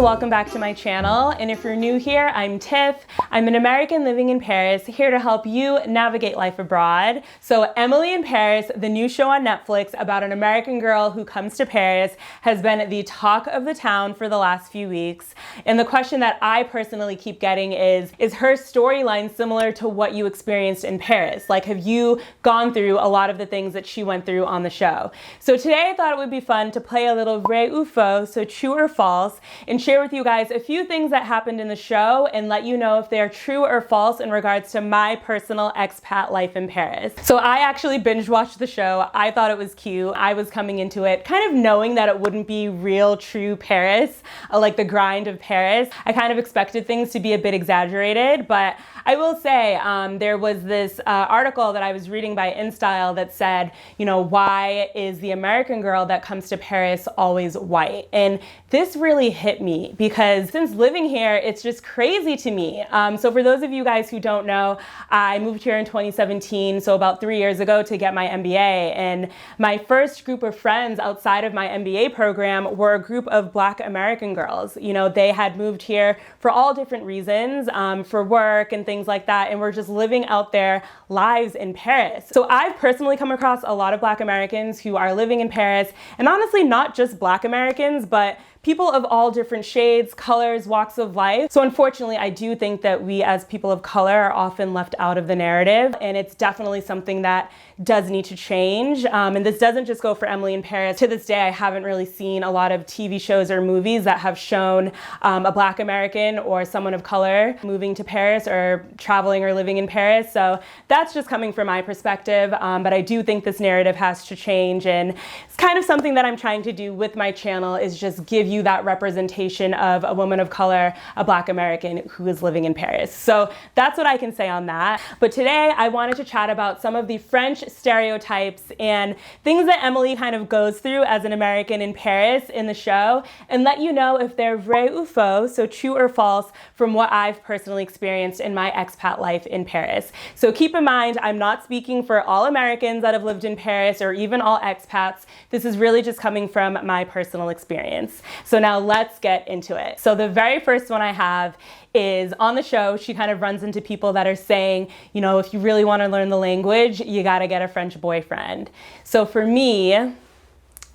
welcome back to my channel. And if you're new here, I'm Tiff. I'm an American living in Paris, here to help you navigate life abroad. So Emily in Paris, the new show on Netflix about an American girl who comes to Paris, has been the talk of the town for the last few weeks. And the question that I personally keep getting is her storyline similar to what you experienced in Paris? Like, have you gone through a lot of the things that she went through on the show? So today I thought it would be fun to play a little vrai ou faux, so true or false, and share with you guys a few things that happened in the show and let you know if they are true or false in regards to my personal expat life in Paris. So I actually binge watched the show. I thought it was cute. I was coming into it kind of knowing that it wouldn't be real, true Paris, like the grind of Paris. I kind of expected things to be a bit exaggerated, but I will say there was this article that I was reading by InStyle that said, you know, why is the American girl that comes to Paris always white? And this really hit me because since living here, it's just crazy to me. So for those of you guys who don't know, I moved here in 2017, so about 3 years ago, to get my MBA. And my first group of friends outside of my MBA program were a group of Black American girls. You know, they had moved here for all different reasons, for work and things like that, and were just living out their lives in Paris. So I've personally come across a lot of Black Americans who are living in Paris, and honestly, not just Black Americans, but people of all different shades, colors, walks of life. So unfortunately, I do think that we as people of color are often left out of the narrative, and it's definitely something that does need to change. And this doesn't just go for Emily in Paris. To this day, I haven't really seen a lot of TV shows or movies that have shown a Black American or someone of color moving to Paris or traveling or living in Paris. So that's just coming from my perspective. But I do think this narrative has to change, and it's kind of something that I'm trying to do with my channel, is just give you that representation of a woman of color, a Black American who is living in Paris. So that's what I can say on that. But today I wanted to chat about some of the French stereotypes and things that Emily kind of goes through as an American in Paris in the show, and let you know if they're vrai ou faux, so true or false, from what I've personally experienced in my expat life in Paris. So keep in mind, I'm not speaking for all Americans that have lived in Paris or even all expats. This is really just coming from my personal experience. So now let's get into it. So the very first one I have is on the show, she kind of runs into people that are saying, you know, if you really want to learn the language, you got to get a French boyfriend. So for me,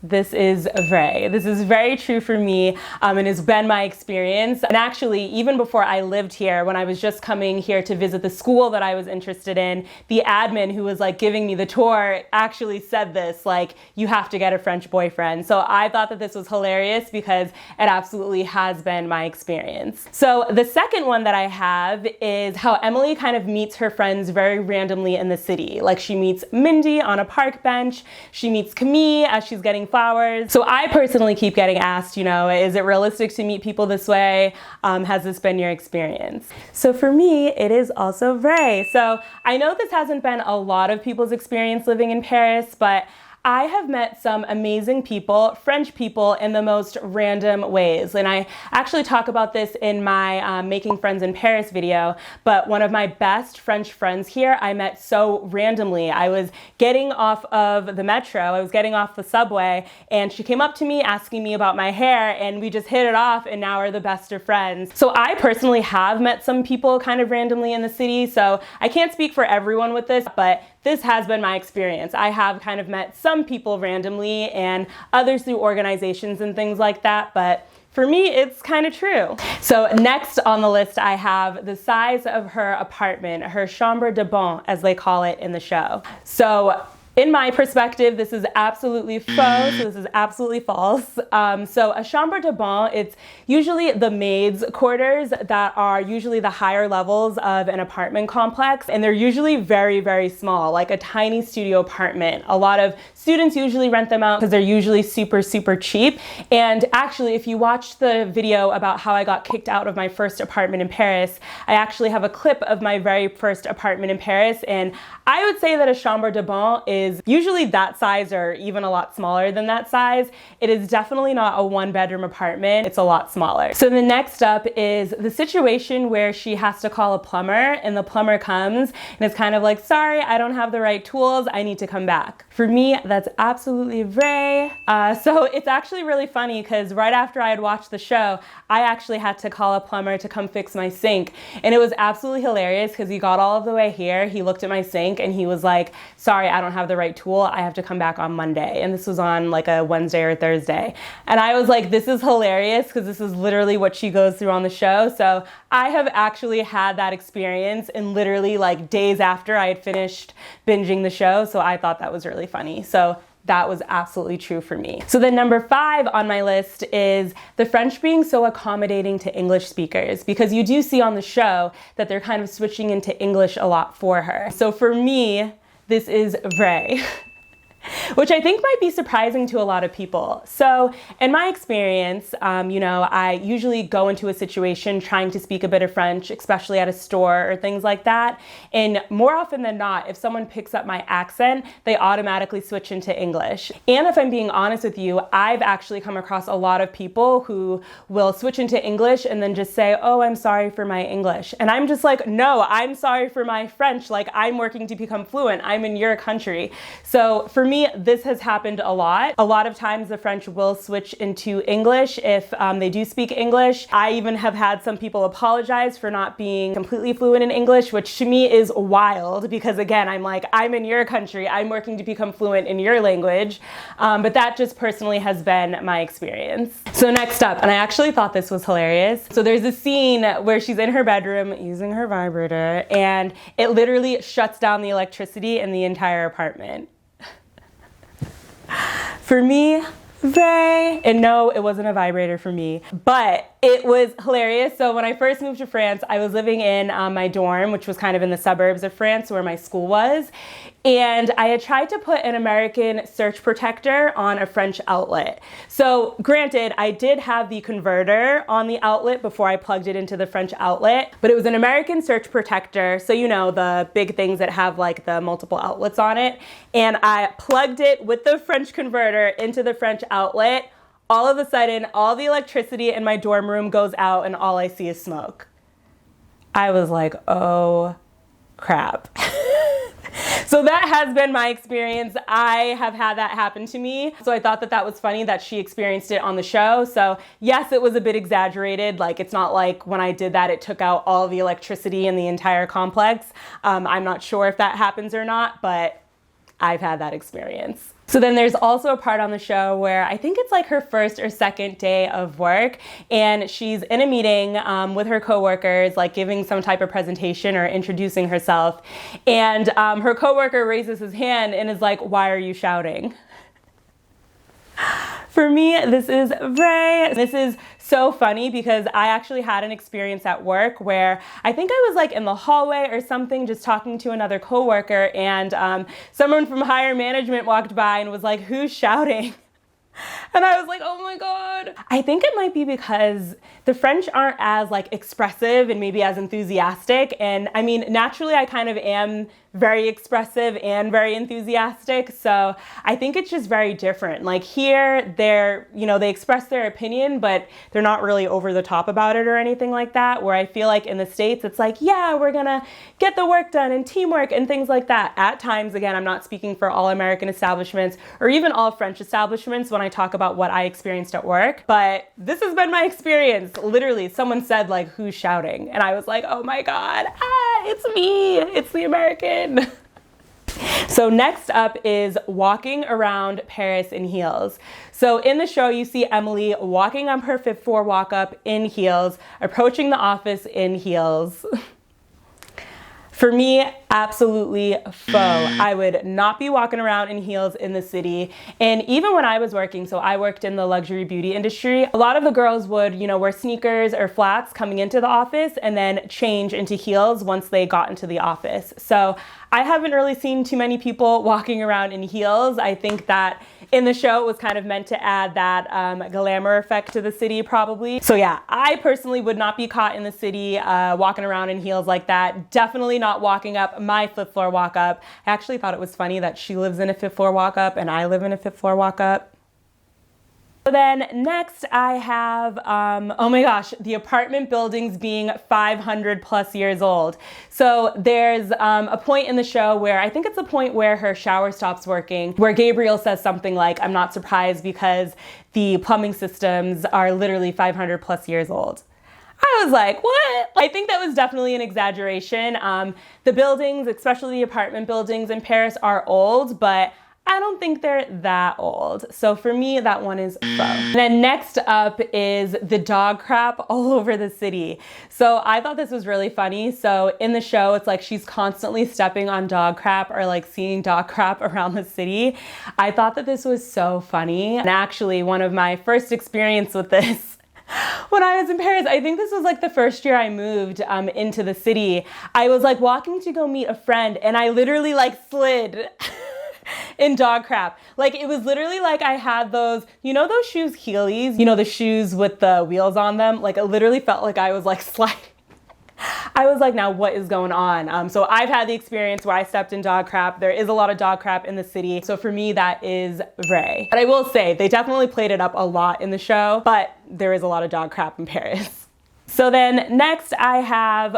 this is vrai. This is very true for me, and has been my experience. And actually, even before I lived here, when I was just coming here to visit the school that I was interested in, the admin who was like giving me the tour actually said this, like, you have to get a French boyfriend. So I thought that this was hilarious because it absolutely has been my experience. So the second one that I have is how Emily kind of meets her friends very randomly in the city. Like, she meets Mindy on a park bench. She meets Camille as she's getting flowers. So I personally keep getting asked, you know, is it realistic to meet people this way? Has this been your experience? So for me, it is also vrai. So I know this hasn't been a lot of people's experience living in Paris, but I have met some amazing people, French people, in the most random ways. And I actually talk about this in my Making Friends in Paris video, but one of my best French friends here I met so randomly. I was getting off of the metro, I was getting off the subway, and she came up to me asking me about my hair, and we just hit it off, and now we're the best of friends. So I personally have met some people kind of randomly in the city, so I can't speak for everyone with this, but this has been my experience. I have kind of met some people randomly and others through organizations and things like that, but for me, it's kind of true. So next on the list, I have the size of her apartment, her chambre de bon, as they call it in the show. So in my perspective, this is absolutely faux, so this is absolutely false. So a chambre de bon, it's usually the maids' quarters that are usually the higher levels of an apartment complex, and they're usually very, very small, like a tiny studio apartment. A lot of students usually rent them out because they're usually super, super cheap. And actually, if you watched the video about how I got kicked out of my first apartment in Paris, I actually have a clip of my very first apartment in Paris, and I would say that a chambre de bon is is usually that size or even a lot smaller than that size. It is definitely not a 1-bedroom apartment. It's a lot smaller. So the next up is the situation where she has to call a plumber, and the plumber comes and it's kind of like, sorry, I don't have the right tools. I need to come back. For me, that's absolutely vrai. So it's actually really funny because right after I had watched the show, I actually had to call a plumber to come fix my sink. And it was absolutely hilarious because he got all of the way here. He looked at my sink and he was like, sorry, I don't have the right tool. I have to come back on Monday. And this was on like a Wednesday or Thursday. And I was like, this is hilarious because this is literally what she goes through on the show. So I have actually had that experience in literally like days after I had finished binging the show. So I thought that was really funny. So that was absolutely true for me. So then number 5 on my list is the French being so accommodating to English speakers, because you do see on the show that they're kind of switching into English a lot for her. So for me, this is vrai. Which I think might be surprising to a lot of people. So in my experience, I usually go into a situation trying to speak a bit of French, especially at a store or things like that. And more often than not, if someone picks up my accent, they automatically switch into English. And if I'm being honest with you, I've actually come across a lot of people who will switch into English and then just say, oh, I'm sorry for my English. And I'm just like, no, I'm sorry for my French. Like, I'm working to become fluent. I'm in your country. So for me, this has happened a lot. A lot of times the French will switch into English if they do speak English. I even have had some people apologize for not being completely fluent in English, which to me is wild because again, I'm like, I'm in your country. I'm working to become fluent in your language. But that just personally has been my experience. So next up, and I actually thought this was hilarious. So there's a scene where she's in her bedroom using her vibrator and it literally shuts down the electricity in the entire apartment. For me, vrai. And no, it wasn't a vibrator for me, but it was hilarious. So when I first moved to France, I was living in my dorm, which was kind of in the suburbs of France where my school was. And I had tried to put an American surge protector on a French outlet. So granted, I did have the converter on the outlet before I plugged it into the French outlet, but it was an American surge protector. So you know, the big things that have like the multiple outlets on it. And I plugged it with the French converter into the French outlet. All of a sudden, all the electricity in my dorm room goes out and all I see is smoke. I was like, oh crap. So that has been my experience. I have had that happen to me. So I thought that that was funny that she experienced it on the show. So yes, it was a bit exaggerated. Like, it's not like when I did that, it took out all the electricity in the entire complex. I'm not sure if that happens or not, but I've had that experience. So then there's also a part on the show where I think it's like her first or second day of work and she's in a meeting with her coworkers, like giving some type of presentation or introducing herself. And her coworker raises his hand and is like, why are you shouting? For me, this is vrai. This is so funny because I actually had an experience at work where I think I was like in the hallway or something just talking to another coworker and someone from higher management walked by and was like, who's shouting? And I was like, oh my God. I think it might be because the French aren't as like expressive and maybe as enthusiastic. And I mean, naturally I kind of am very expressive and very enthusiastic. So I think it's just very different. Like here, they express their opinion, but they're not really over the top about it or anything like that. Where I feel like in the States, it's like, yeah, we're gonna get the work done and teamwork and things like that. At times, again, I'm not speaking for all American establishments or even all French establishments when I talk about what I experienced at work, but this has been my experience. Literally, someone said like, who's shouting? And I was like, oh my God, it's me, it's the American. So next up is walking around Paris in heels. So in the show, you see Emily walking up her 5th floor walk up in heels, approaching the office in heels. For me, absolutely faux. I would not be walking around in heels in the city. And even when I was working, so I worked in the luxury beauty industry, a lot of the girls would, wear sneakers or flats coming into the office and then change into heels once they got into the office. So I haven't really seen too many people walking around in heels. I think that in the show it was kind of meant to add that glamour effect to the city probably. So yeah, I personally would not be caught in the city walking around in heels like that. Definitely not walking up my 5th floor walk up. I actually thought it was funny that she lives in a 5th floor walk up and I live in a 5th floor walk up. So then next I have, oh my gosh, the apartment buildings being 500 plus years old. So there's a point in the show where, I think it's a point where her shower stops working, where Gabriel says something like, "I'm not surprised because the plumbing systems are literally 500 plus years old." I was like, what? I think that was definitely an exaggeration. The buildings, especially the apartment buildings in Paris, are old, but I don't think they're that old. So for me, that one is faux. And then next up is the dog crap all over the city. So I thought this was really funny. So in the show, it's like she's constantly stepping on dog crap or like seeing dog crap around the city. I thought that this was so funny. And actually, one of my first experience with this when I was in Paris, I think this was like the first year I moved into the city. I was like walking to go meet a friend and I literally like slid in dog crap. Like it was literally like I had those, you know those shoes Heelys? You know the shoes with the wheels on them? Like it literally felt like I was like sliding. I was like, now what is going on? So I've had the experience where I stepped in dog crap. There is a lot of dog crap in the city. So for me, that is vrai. But I will say, they definitely played it up a lot in the show, but there is a lot of dog crap in Paris. So then next I have,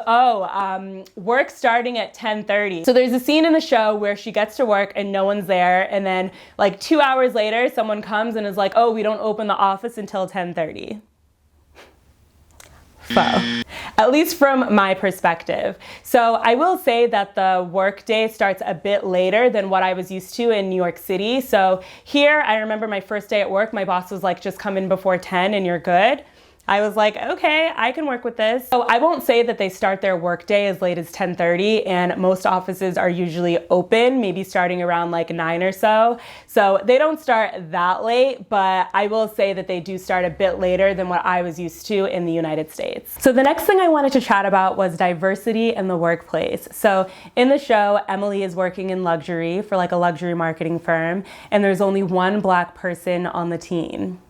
work starting at 10:30. So there's a scene in the show where she gets to work and no one's there. And then like 2 hours later, someone comes and is like, oh, we don't open the office until 10:30. Faux. At least from my perspective. So I will say that the work day starts a bit later than what I was used to in New York City. So here, I remember my first day at work, my boss was like, just come in before 10 and you're good. I was like, okay, I can work with this. So I won't say that they start their workday as late as 10:30, and most offices are usually open, maybe starting around like 9 or so. So they don't start that late, but I will say that they do start a bit later than what I was used to in the United States. So the next thing I wanted to chat about was diversity in the workplace. So in the show, Emily is working in luxury for like a luxury marketing firm, and there's only one Black person on the team.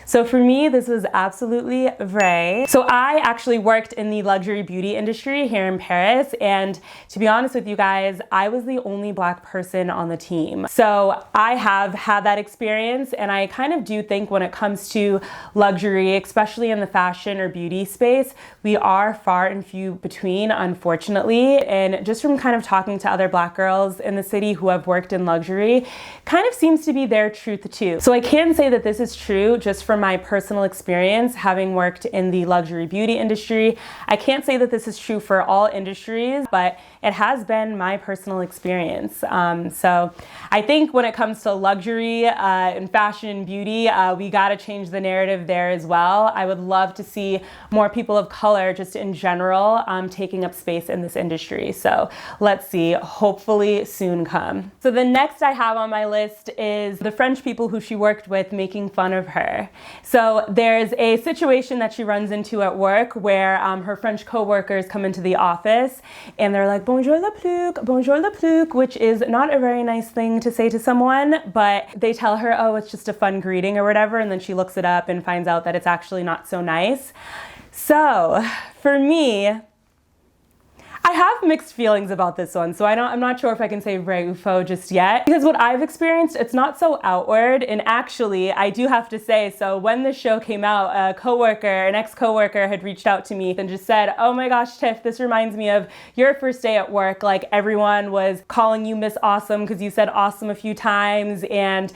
So for me, this was absolutely vrai. So I actually worked in the luxury beauty industry here in Paris. And to be honest with you guys, I was the only Black person on the team. So I have had that experience. And I kind of do think when it comes to luxury, especially in the fashion or beauty space, we are far and few between, unfortunately. And just from kind of talking to other Black girls in the city who have worked in luxury, kind of seems to be their truth too. So I can say that this is true just from my personal experience having worked in the luxury beauty industry. I can't say that this is true for all industries, but it has been my personal experience. So I think when it comes to luxury and fashion and beauty, we gotta change the narrative there as well. I would love to see more people of color just in general taking up space in this industry. So let's see, hopefully soon come. So the next I have on my list is the French people who she worked with making fun of her. So there's a situation that she runs into at work where her French co-workers come into the office and they're like, bonjour le plouc, which is not a very nice thing to say to someone, but they tell her, oh, it's just a fun greeting or whatever. And then she looks it up and finds out that it's actually not so nice. So for me, I have mixed feelings about this one, so I'm not sure if I can say vrai ou faux just yet. Because what I've experienced, it's not so outward, and actually, I do have to say, so when the show came out, an ex-coworker had reached out to me and just said, oh my gosh, Tiff, this reminds me of your first day at work. Like everyone was calling you Miss Awesome because you said awesome a few times, and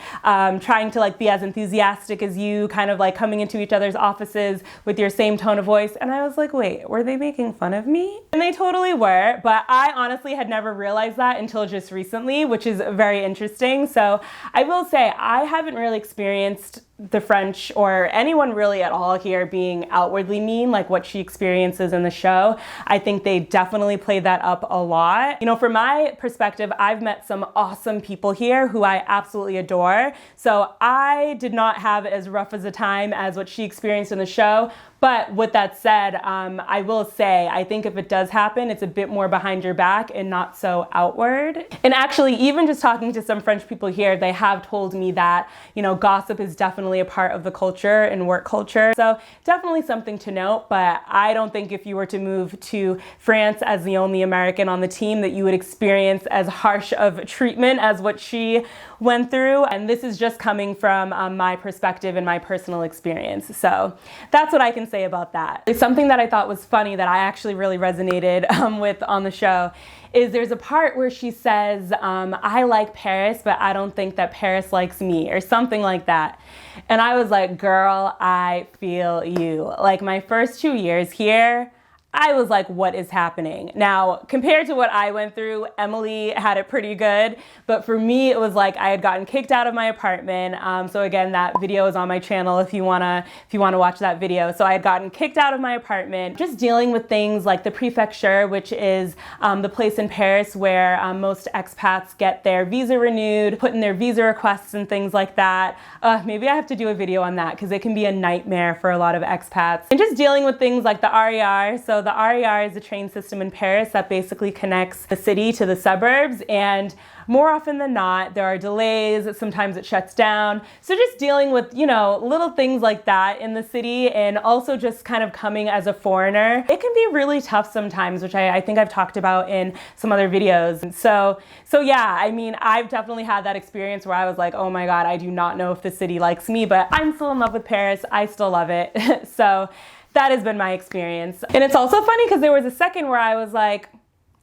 trying to like be as enthusiastic as you, kind of like coming into each other's offices with your same tone of voice. And I was like, wait, were they making fun of me? And they totally were, but I honestly had never realized that until just recently, which is very interesting. So I will say I haven't really experienced the French or anyone really at all here being outwardly mean, like what she experiences in the show. I think they definitely played that up a lot. You know, from my perspective, I've met some awesome people here who I absolutely adore. So I did not have as rough as a time as what she experienced in the show. But with that said, I will say, I think if it does happen, it's a bit more behind your back and not so outward. And actually, even just talking to some French people here, they have told me that, you know, gossip is definitely a part of the culture and work culture. So definitely something to note, but I don't think if you were to move to France as the only American on the team that you would experience as harsh of treatment as what she went through. And this is just coming from my perspective and my personal experience. So that's what I can say about that. It's something that I thought was funny that I actually really resonated with on the show is there's a part where she says, I like Paris, but I don't think that Paris likes me, or something like that. And I was like, girl, I feel you. Like my first 2 years here, I was like, what is happening? Now, compared to what I went through, Emily had it pretty good. But for me, it was like I had gotten kicked out of my apartment. So again, that video is on my channel if you wanna watch that video. So I had gotten kicked out of my apartment, just dealing with things like the prefecture, which is the place in Paris where most expats get their visa renewed, put in their visa requests and things like that. Maybe I have to do a video on that because it can be a nightmare for a lot of expats. And just dealing with things like the RER. So the RER is a train system in Paris that basically connects the city to the suburbs, and more often than not, there are delays, sometimes it shuts down. So just dealing with, you know, little things like that in the city, and also just kind of coming as a foreigner. It can be really tough sometimes, which I think I've talked about in some other videos. And so yeah, I mean, I've definitely had that experience where I was like, oh my God, I do not know if the city likes me, but I'm still in love with Paris. I still love it. So that has been my experience. And it's also funny because there was a second where I was like,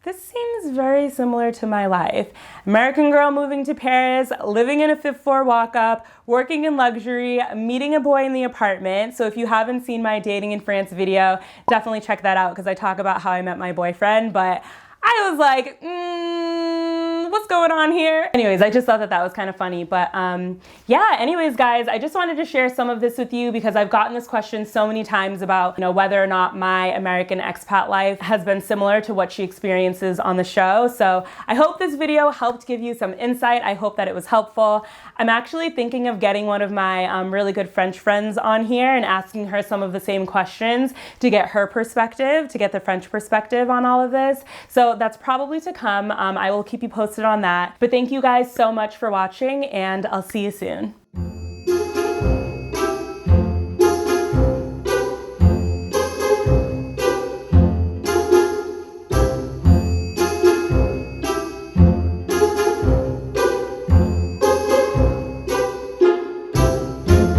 this seems very similar to my life. American girl moving to Paris, living in a 5th floor walk-up, working in luxury, meeting a boy in the apartment. So if you haven't seen my Dating in France video, definitely check that out because I talk about how I met my boyfriend. But I was like, what's going on here? Anyways, I just thought that was kind of funny. But yeah, anyways, guys, I just wanted to share some of this with you because I've gotten this question so many times about, you know, whether or not my American expat life has been similar to what she experiences on the show. So I hope this video helped give you some insight. I hope that it was helpful. I'm actually thinking of getting one of my really good French friends on here and asking her some of the same questions to get her perspective, to get the French perspective on all of this. So that's probably to come. I will keep you posted on that. But thank you guys so much for watching, and I'll see you soon.